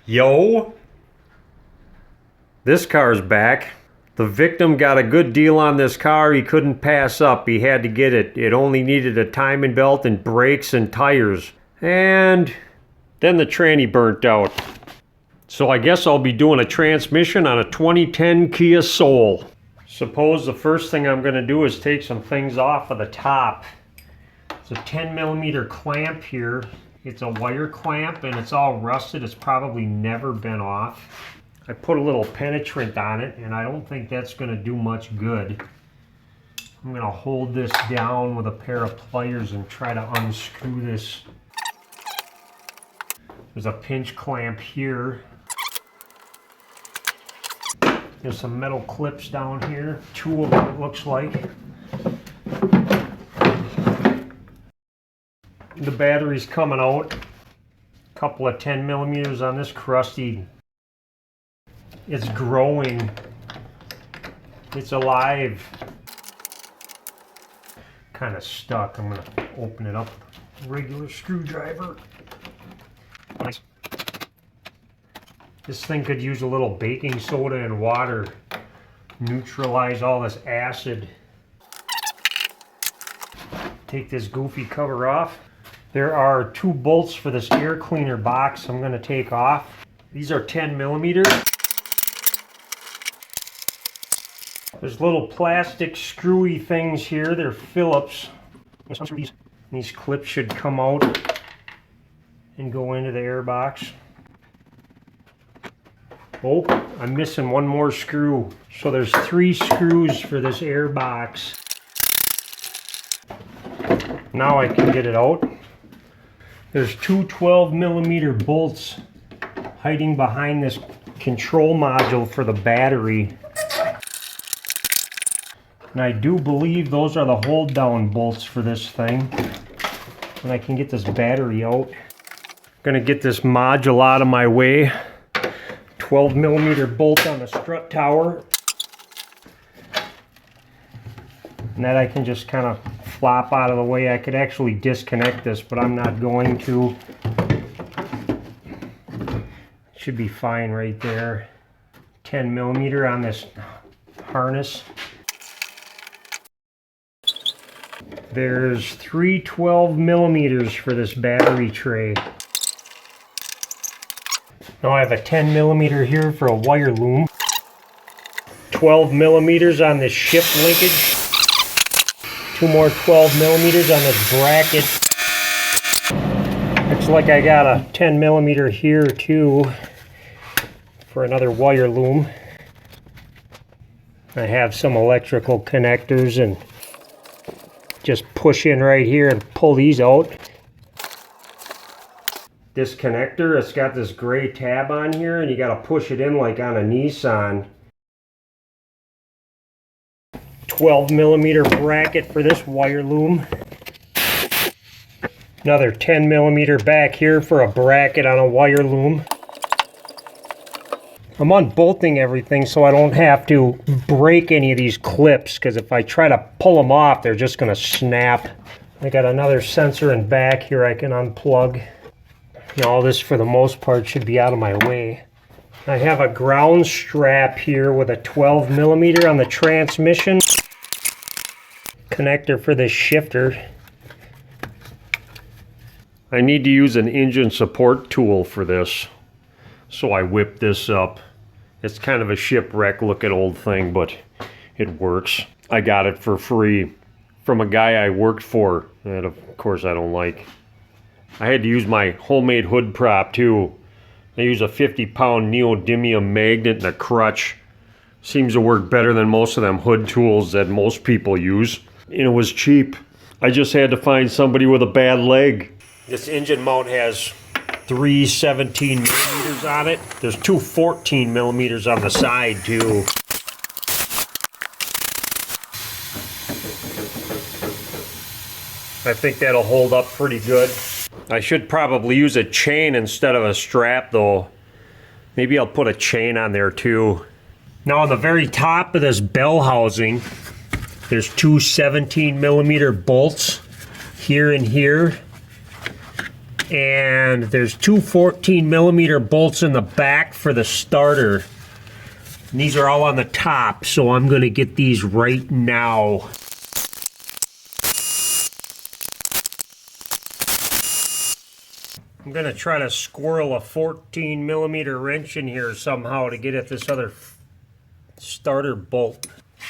Yo, this car's back. The victim got a good deal on this car he couldn't pass up. He had to get it. It only needed a timing belt and brakes and tires. And then the tranny burnt out. So I guess I'll be doing a transmission on a 2010 Kia Soul. Suppose the first thing I'm going to do is take some things off of the top. It's a 10mm clamp here. It's a wire clamp and it's all rusted. It's probably never been off. I put a little penetrant on it and I don't think that's going to do much good. I'm going to hold this down with a pair of pliers and try to unscrew this. There's a pinch clamp here. There's some metal clips down here. 2 of them it looks like. The battery's coming out. A couple of 10mm on this crusty. It's growing. It's alive. Kind of stuck. I'm going to open it up. Regular screwdriver. Nice. This thing could use a little baking soda and water. Neutralize all this acid. Take this goofy cover off. There are 2 bolts for this air cleaner box I'm going to take off. These are 10mm. There's little plastic screwy things here. They're Phillips. These clips should come out and go into the air box. Oh, I'm missing one more screw. So there's 3 screws for this air box. Now I can get it out. There's 2 12mm bolts hiding behind this control module for the battery. And I do believe those are the hold down bolts for this thing. And I can get this battery out. I'm gonna get this module out of my way. 12mm bolt on the strut tower. And that I can just kind of flop out of the way. I could actually disconnect this, but I'm not going to. Should be fine right there. 10mm on this harness. There's 3 12mm for this battery tray. Now I have a 10mm here for a wire loom. 12mm on this ship linkage. 2 more 12mm on this bracket. Looks like I got a 10mm here too for another wire loom. I have some electrical connectors and just push in right here and pull these out. This connector, it's got this gray tab on here and you got to push it in like on a Nissan. 12mm bracket for this wire loom. Another 10mm back here for a bracket on a wire loom. I'm unbolting everything so I don't have to break any of these clips, because if I try to pull them off, they're just going to snap. I got another sensor in back here I can unplug. Now, all this for the most part should be out of my way. I have a ground strap here with a 12mm on the transmission. Connector for this shifter. I need to use an engine support tool for this. So I whipped this up. It's kind of a shipwreck looking old thing, but it works. I got it for free from a guy I worked for that of course I don't like. I had to use my homemade hood prop too. I use a 50-pound neodymium magnet and a crutch. Seems to work better than most of them hood tools that most people use. And it was cheap. I just had to find somebody with a bad leg. This engine mount has 3 17mm on it. There's 2 14mm on the side too. I think that'll hold up pretty good. I should probably use a chain instead of a strap though. Maybe I'll put a chain on there too. Now on the very top of this bell housing, there's 2 17mm bolts here and here. And there's two 14mm bolts in the back for the starter. And these are all on the top, so I'm gonna get these right now. I'm gonna try to squirrel a 14mm wrench in here somehow to get at this other starter bolt.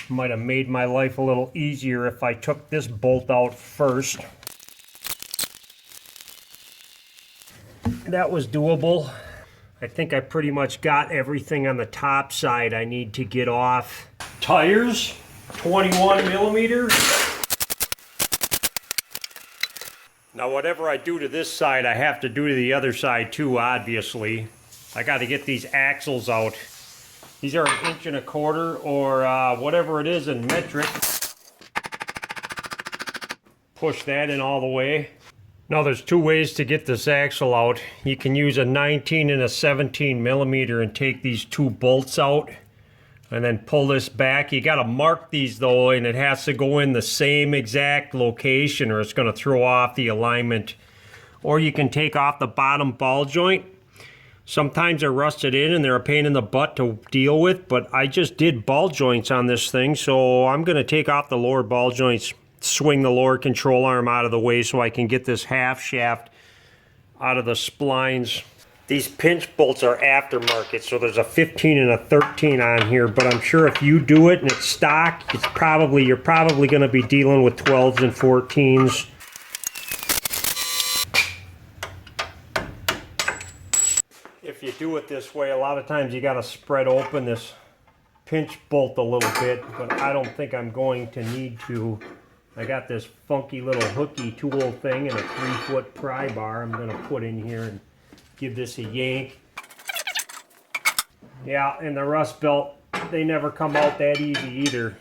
Might have made my life a little easier if I took this bolt out first. That was doable. I think I pretty much got everything on the top side I need to get off. Tires, 21mm. Now whatever I do to this side, I have to do to the other side too, obviously. I got to get these axles out. These are 1.25 inches or whatever it is in metric. Push that in all the way. Now there's two ways to get this axle out. You can use a 19 and a 17mm and take these two bolts out and then pull this back. You got to mark these though, and it has to go in the same exact location or it's going to throw off the alignment. Or you can take off the bottom ball joint. Sometimes they're rusted in and they're a pain in the butt to deal with, but I just did ball joints on this thing, so I'm going to take off the lower ball joints, swing the lower control arm out of the way so I can get this half shaft out of the splines. These pinch bolts are aftermarket, so there's a 15 and a 13 on here, but I'm sure if you do it and it's stock, you're probably going to be dealing with 12s and 14s. If you do it this way, a lot of times you got to spread open this pinch bolt a little bit, but I don't think I'm going to need to. I got this funky little hooky tool thing and a 3-foot pry bar I'm going to put in here and give this a yank. Yeah, and the rust belt, they never come out that easy either.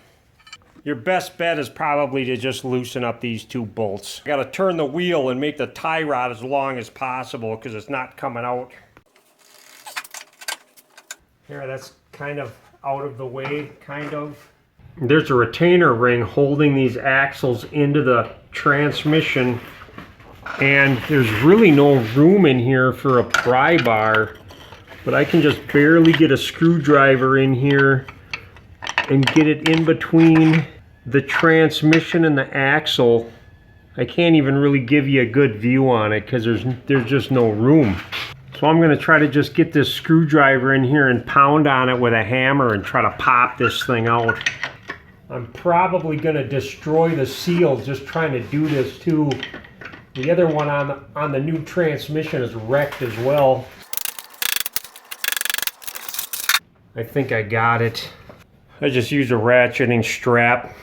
Your best bet is probably to just loosen up these two bolts. I got to turn the wheel and make the tie rod as long as possible because it's not coming out. Here, that's kind of out of the way, kind of. There's a retainer ring holding these axles into the transmission, and there's really no room in here for a pry bar, but I can just barely get a screwdriver in here and get it in between the transmission and the axle. I can't even really give you a good view on it because there's just no room. So I'm going to try to just get this screwdriver in here and pound on it with a hammer and try to pop this thing out. I'm probably going to destroy the seal just trying to do this too. The other one on the new transmission is wrecked as well. I think I got it. I just used a ratcheting strap.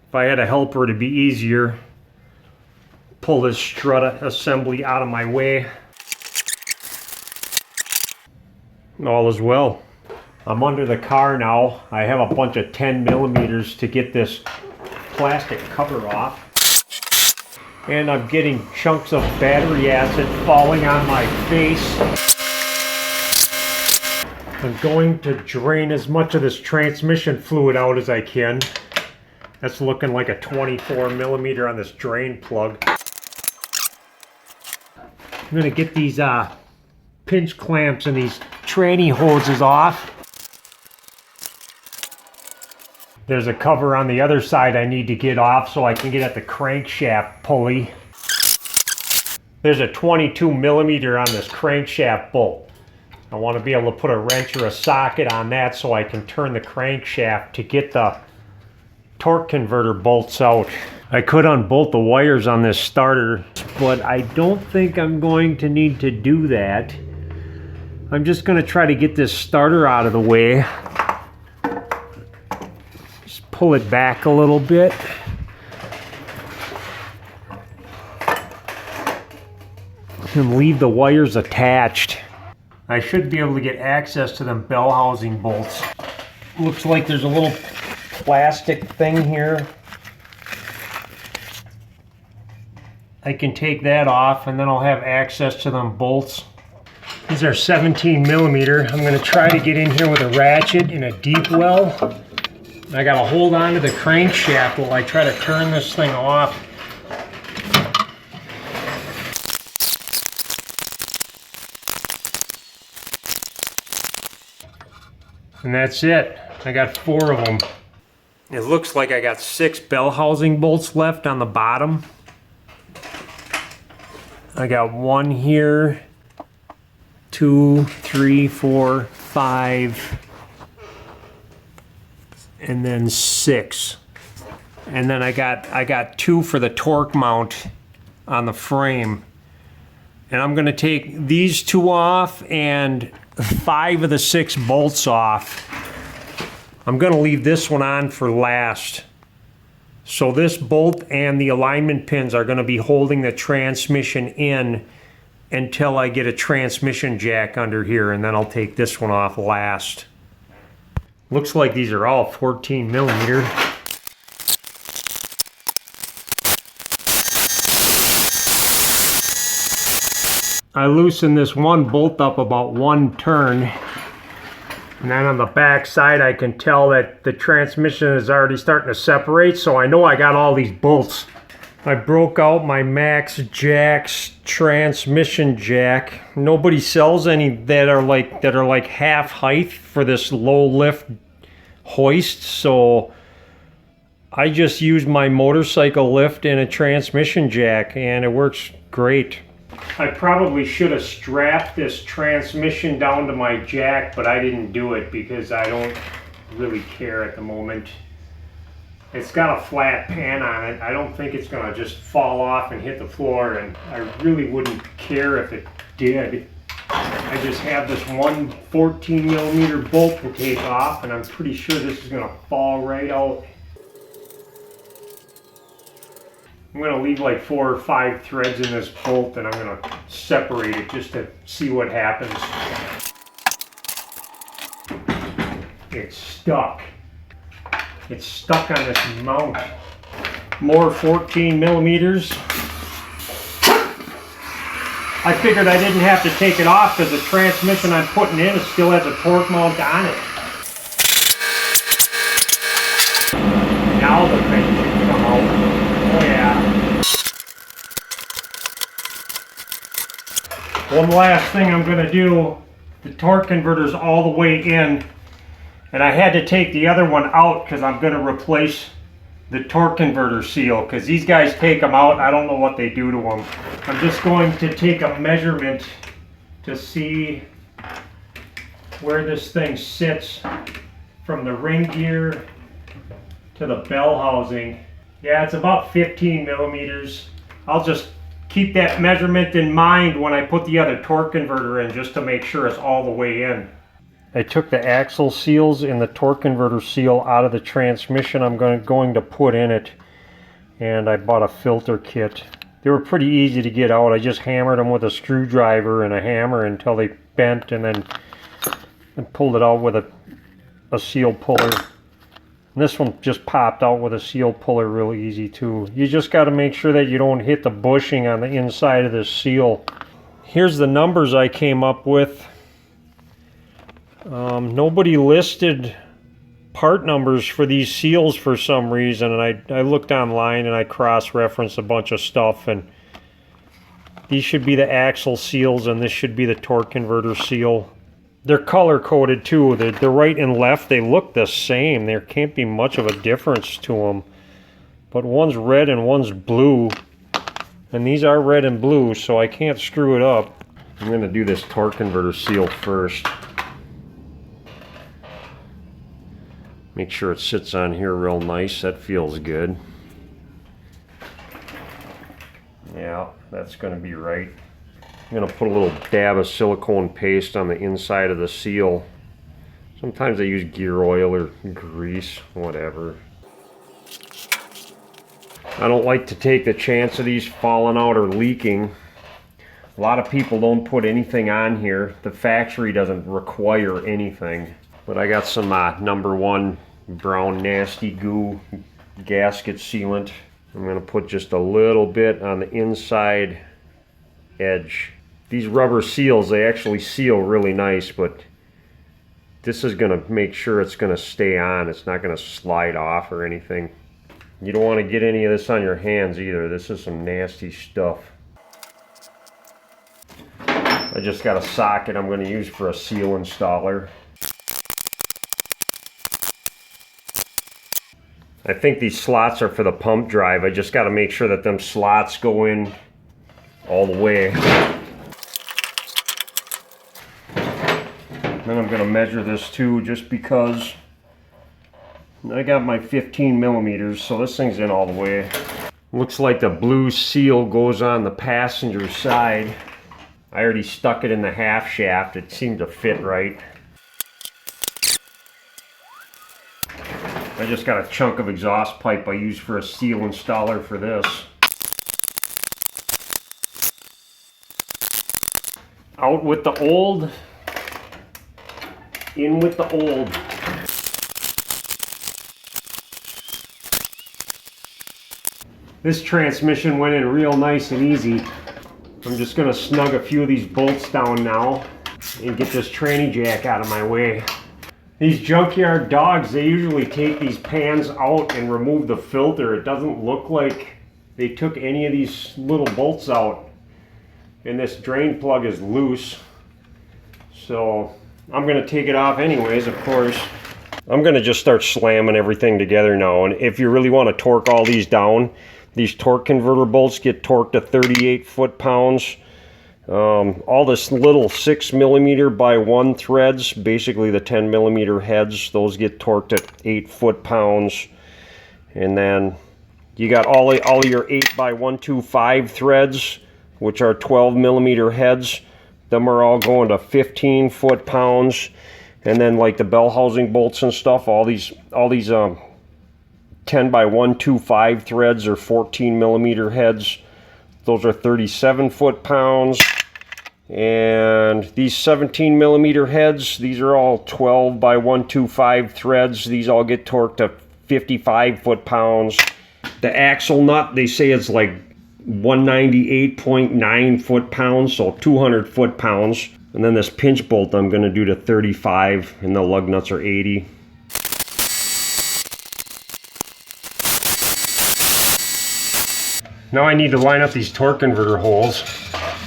If I had a helper, it'd be easier. Pull this strut assembly out of my way. All is well. I'm under the car now. I have a bunch of 10mm to get this plastic cover off. And I'm getting chunks of battery acid falling on my face. I'm going to drain as much of this transmission fluid out as I can. That's looking like a 24mm on this drain plug. I'm going to get these pinch clamps and these tranny hoses off. There's a cover on the other side I need to get off so I can get at the crankshaft pulley. There's a 22mm on this crankshaft bolt. I want to be able to put a wrench or a socket on that so I can turn the crankshaft to get the torque converter bolts out. I could unbolt the wires on this starter, but I don't think I'm going to need to do that. I'm just going to try to get this starter out of the way. Just pull it back a little bit. And leave the wires attached. I should be able to get access to them bell housing bolts. Looks like there's a little plastic thing here. I can take that off and then I'll have access to them bolts. These are 17mm. I'm going to try to get in here with a ratchet in a deep well. I got to hold on to the crankshaft while I try to turn this thing off. And that's it. I got 4 of them. It looks like I got 6 bell housing bolts left on the bottom. I got 1 here, 2, 3, 4, 5, and then 6. And then I got 2 for the torque mount on the frame. And I'm gonna take these 2 off and 5 of the 6 bolts off. I'm gonna leave this one on for last. So this bolt and the alignment pins are gonna be holding the transmission in until I get a transmission jack under here, and then I'll take this one off last. Looks like these are all 14 millimeter. I loosened this one bolt up about 1 turn. And then on the back side, I can tell that the transmission is already starting to separate, so I know I got all these bolts. I broke out my Max Jacks transmission jack. Nobody sells any that are like half height for this low lift hoist, so I just used my motorcycle lift and a transmission jack, and it works great. I probably should have strapped this transmission down to my jack, but I didn't do it because I don't really care at the moment. It's got a flat pan on it. I don't think it's gonna just fall off and hit the floor, and I really wouldn't care if it did. I just have this one 14 millimeter bolt to take off, and I'm pretty sure this is gonna fall right out. I'm going to leave like 4 or 5 threads in this bolt, and I'm going to separate it just to see what happens. It's stuck. It's stuck on this mount. More 14 millimeters. I figured I didn't have to take it off because the transmission I'm putting in still has a torque mount on it. Now the thing should come out. Oh yeah. One last thing I'm going to do, the torque converter's all the way in, and I had to take the other one out because I'm going to replace the torque converter seal, because these guys take them out. I don't know what they do to them. I'm just going to take a measurement to see where this thing sits from the ring gear to the bell housing. Yeah, it's about 15 millimeters. I'll just keep that measurement in mind when I put the other torque converter in, just to make sure it's all the way in. I took the axle seals and the torque converter seal out of the transmission I'm going to put in it, and I bought a filter kit. They were pretty easy to get out. I just hammered them with a screwdriver and a hammer until they bent, and then pulled it out with a seal puller. And this one just popped out with a seal puller real easy too. You just got to make sure that you don't hit the bushing on the inside of this seal. Here's the numbers I came up with. Nobody listed part numbers for these seals for some reason, and I looked online and I cross-referenced a bunch of stuff, and these should be the axle seals and this should be the torque converter seal. They're color-coded too. The right and left, they look the same. There can't be much of a difference to them. But one's red and one's blue. And these are red and blue, so I can't screw it up. I'm going to do this torque converter seal first. Make sure it sits on here real nice. That feels good. Yeah, that's going to be right. I'm going to put a little dab of silicone paste on the inside of the seal. Sometimes I use gear oil or grease, whatever. I don't like to take the chance of these falling out or leaking. A lot of people don't put anything on here. The factory doesn't require anything. But I got some #1 brown nasty goo gasket sealant. I'm going to put just a little bit on the inside edge. These rubber seals, they actually seal really nice, but this is going to make sure it's going to stay on. It's not going to slide off or anything. You don't want to get any of this on your hands either. This is some nasty stuff. I just got a socket I'm going to use for a seal installer. I think these slots are for the pump drive. I just got to make sure that them slots go in all the way. Then I'm going to measure this too, just because I got my 15 millimeters, so this thing's in all the way. Looks like the blue seal goes on the passenger side. I already stuck it in the half shaft. It seemed to fit right. I just got a chunk of exhaust pipe I use for a seal installer for this. Out with the old, in with the old. This transmission went in real nice and easy. I'm just going to snug a few of these bolts down now and get this tranny jack out of my way. These junkyard dogs, they usually take these pans out and remove the filter. It doesn't look like they took any of these little bolts out. And this drain plug is loose. So I'm going to take it off anyways, of course. I'm going to just start slamming everything together now. And if you really want to torque all these down, these torque converter bolts get torqued to 38 foot-pounds. All this little 6 millimeter by 1 threads, basically the 10 millimeter heads, those get torqued at 8 foot-pounds. And then you got all your 8 by 125 threads, which are 12 millimeter heads. Them are all going to 15 foot-pounds. And then like the bell housing bolts and stuff, all these 10 by 125 threads are 14 millimeter heads. Those are 37 foot-pounds. And these 17 millimeter heads, these are all 12 by 125 threads. These all get torqued to 55 foot-pounds. The axle nut, they say it's like 198.9 foot-pounds, so 200 foot-pounds. And then this pinch bolt I'm going to do to 35, and the lug nuts are 80. Now I need to line up these torque converter holes.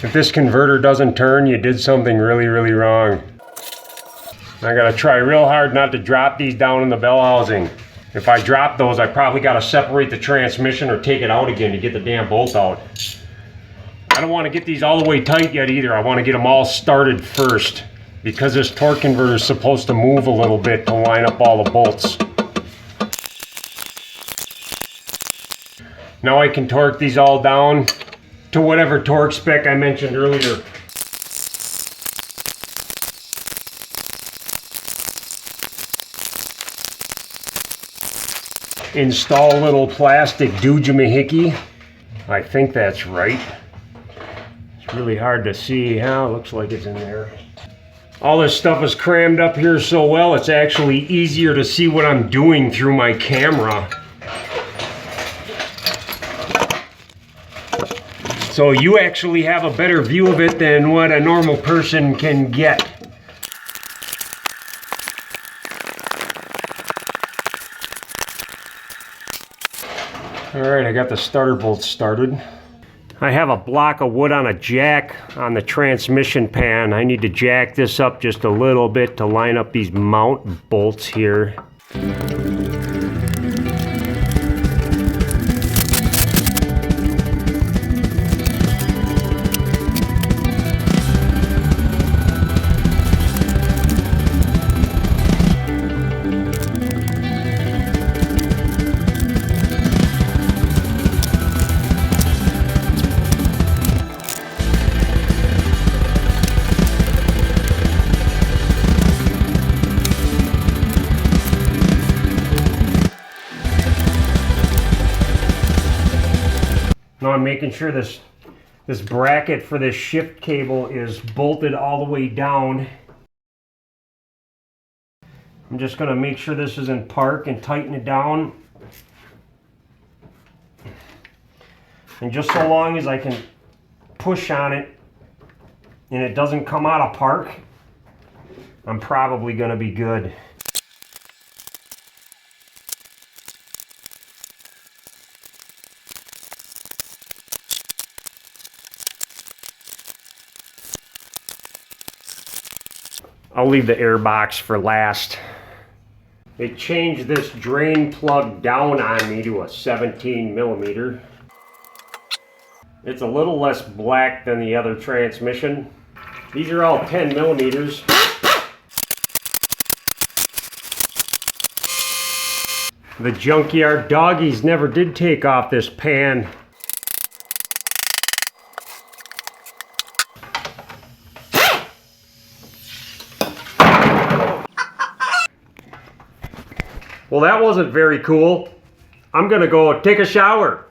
If this converter doesn't turn, you did something really, really wrong. I gotta try real hard not to drop these down in the bell housing. If I drop those, I probably gotta separate the transmission or take it out again to get the damn bolt out. I don't want to get these all the way tight yet either. I want to get them all started first, because this torque converter is supposed to move a little bit to line up all the bolts. Now I can torque these all down to whatever torque spec I mentioned earlier. Install a little plastic doojamahiki. I think that's right. It's really hard to see, huh? Looks like it's in there. All this stuff is crammed up here so well, it's actually easier to see what I'm doing through my camera. So you actually have a better view of it than what a normal person can get. Alright, I got the starter bolts started. I have a block of wood on a jack on the transmission pan. I need to jack this up just a little bit to line up these mount bolts here. Now I'm making sure this bracket for this shift cable is bolted all the way down. I'm just going to make sure this is in park and tighten it down. And just so long as I can push on it and it doesn't come out of park, I'm probably going to be good. I'll leave the air box for last. They changed this drain plug down on me to a 17 millimeter. It's a little less black than the other transmission. These are all 10 millimeters. The junkyard doggies never did take off this pan. Well, that wasn't very cool. I'm gonna go take a shower.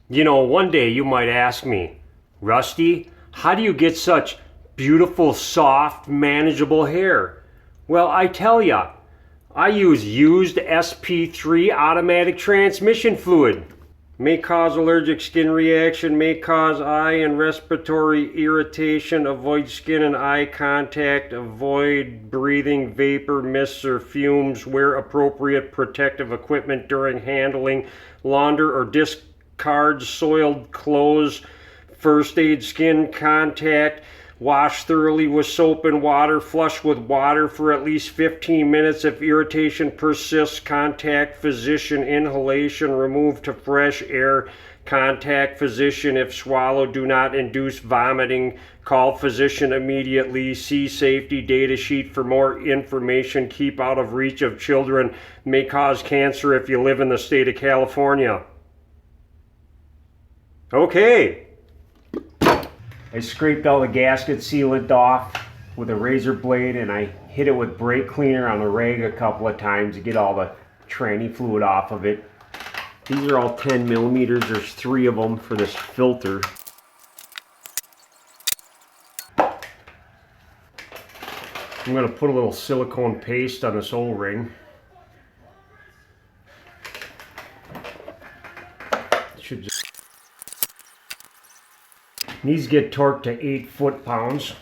You know, one day you might ask me, Rusty, how do you get such beautiful, soft, manageable hair? Well, I tell ya, I use used SPIII automatic transmission fluid. May cause allergic skin reaction, may cause eye and respiratory irritation, avoid skin and eye contact, avoid breathing vapor, mists, or fumes, wear appropriate protective equipment during handling, launder or discard soiled clothes, first aid skin contact, wash thoroughly with soap and water, flush with water for at least 15 minutes. If irritation persists, contact physician. Inhalation, remove to fresh air, contact physician. If swallowed, do not induce vomiting. Call physician immediately. See safety data sheet for more information. Keep out of reach of children. May cause cancer if you live in the state of California. Okay. I scraped all the gasket sealant off with a razor blade, and I hit it with brake cleaner on the rag a couple of times to get all the tranny fluid off of it. These are all 10 millimeters. There's 3 of them for this filter. I'm going to put a little silicone paste on this O-ring. Should just these get torqued to 8 foot-pounds.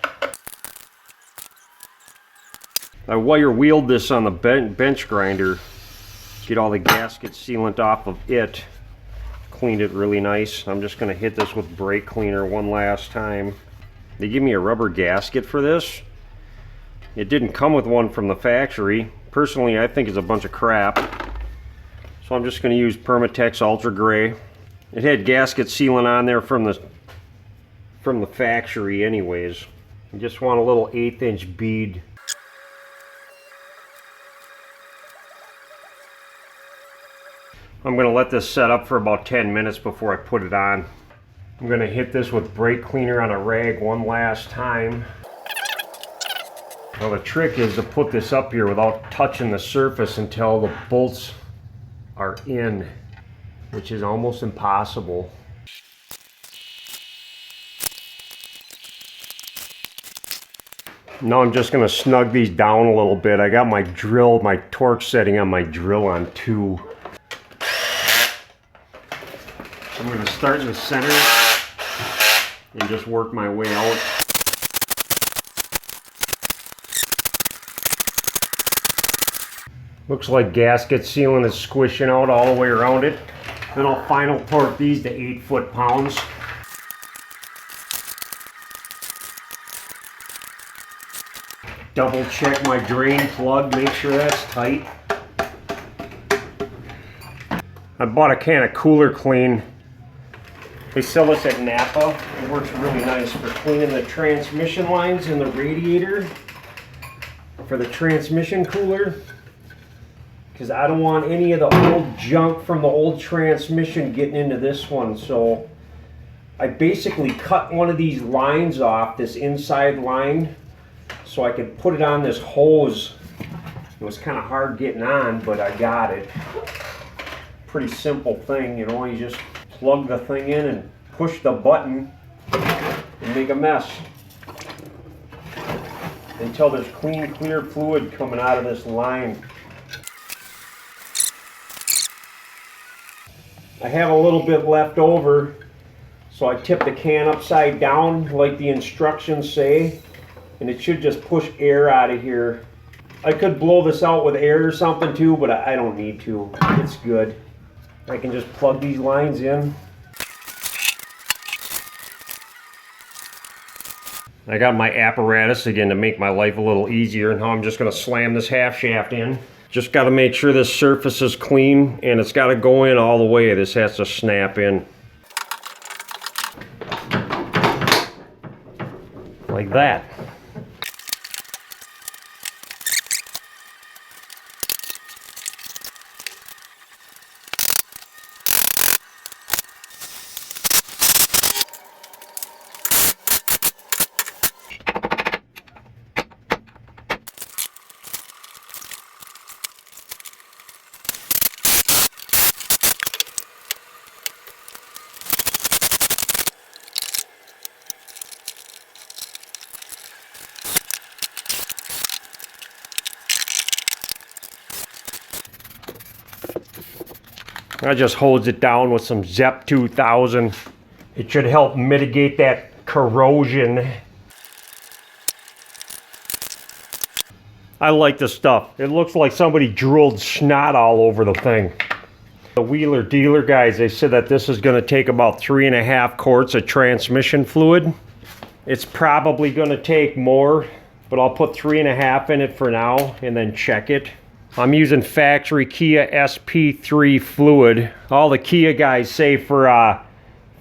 I wire wheeled this on the bench grinder. Get all the gasket sealant off of it. Cleaned it really nice. I'm just going to hit this with brake cleaner one last time. They give me a rubber gasket for this. It didn't come with one from the factory. Personally, I think it's a bunch of crap. So I'm just going to use Permatex Ultra Gray. It had gasket sealant on there from the factory anyways. I just want a little 1/8 inch bead. I'm going to let this set up for about 10 minutes before I put it on. I'm going to hit this with brake cleaner on a rag one last time. Well, the trick is to put this up here without touching the surface until the bolts are in, which is almost impossible. Now I'm just going to snug these down a little bit. I got my drill, my torque setting on my drill on 2. I'm going to start in the center and just work my way out. Looks like gasket sealant is squishing out all the way around it. Then I'll final torque these to 8 foot-pounds. Double check my drain plug, make sure that's tight. I bought a can of Cooler Clean. They sell this at Napa. It works really nice for cleaning the transmission lines in the radiator for the transmission cooler. Because I don't want any of the old junk from the old transmission getting into this one. So I basically cut one of these lines off, this inside line, so I could put it on this hose. It was kind of hard getting on, but I got it. Pretty simple thing, you know, you just plug the thing in and push the button and make a mess until there's clean, clear fluid coming out of this line. I have a little bit left over, so I tip the can upside down like the instructions say, and it should just push air out of here. I could blow this out with air or something too, but I don't need to. It's good. I can just plug these lines in. I got my apparatus again to make my life a little easier. Now I'm just going to slam this half shaft in. Just got to make sure this surface is clean, and it's got to go in all the way. This has to snap in. Like that. I just holds it down with some ZEP 2000. It should help mitigate that corrosion. I like this stuff. It looks like somebody drilled snot all over the thing. The Wheeler dealer guys, they said that this is going to take about 3.5 quarts of transmission fluid. It's probably going to take more, but I'll put 3.5 in it for now and then check it. I'm using factory Kia SPIII fluid. All the Kia guys say for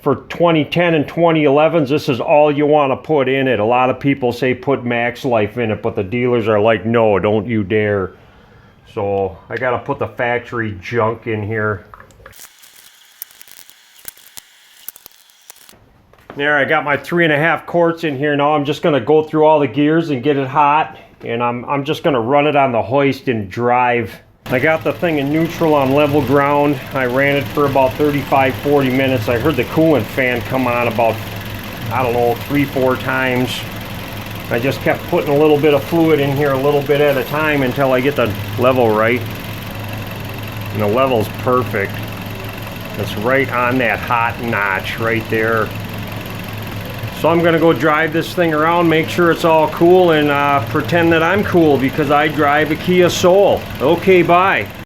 2010 and 2011s, this is all you want to put in it. A lot of people say put max life in it, but the dealers are like, no, don't you dare. So I got to put the factory junk in here. There, I got my 3.5 quarts in here. Now I'm just going to go through all the gears and get it hot. And I'm just going to run it on the hoist and drive. I got the thing in neutral on level ground. I ran it for about 35-40 minutes. I heard the coolant fan come on about, I don't know, 3-4 times. I just kept putting a little bit of fluid in here a little bit at a time until I get the level right. And the level's perfect. It's right on that hot notch right there. So I'm going to go drive this thing around, make sure it's all cool, and pretend that I'm cool because I drive a Kia Soul. Okay, bye.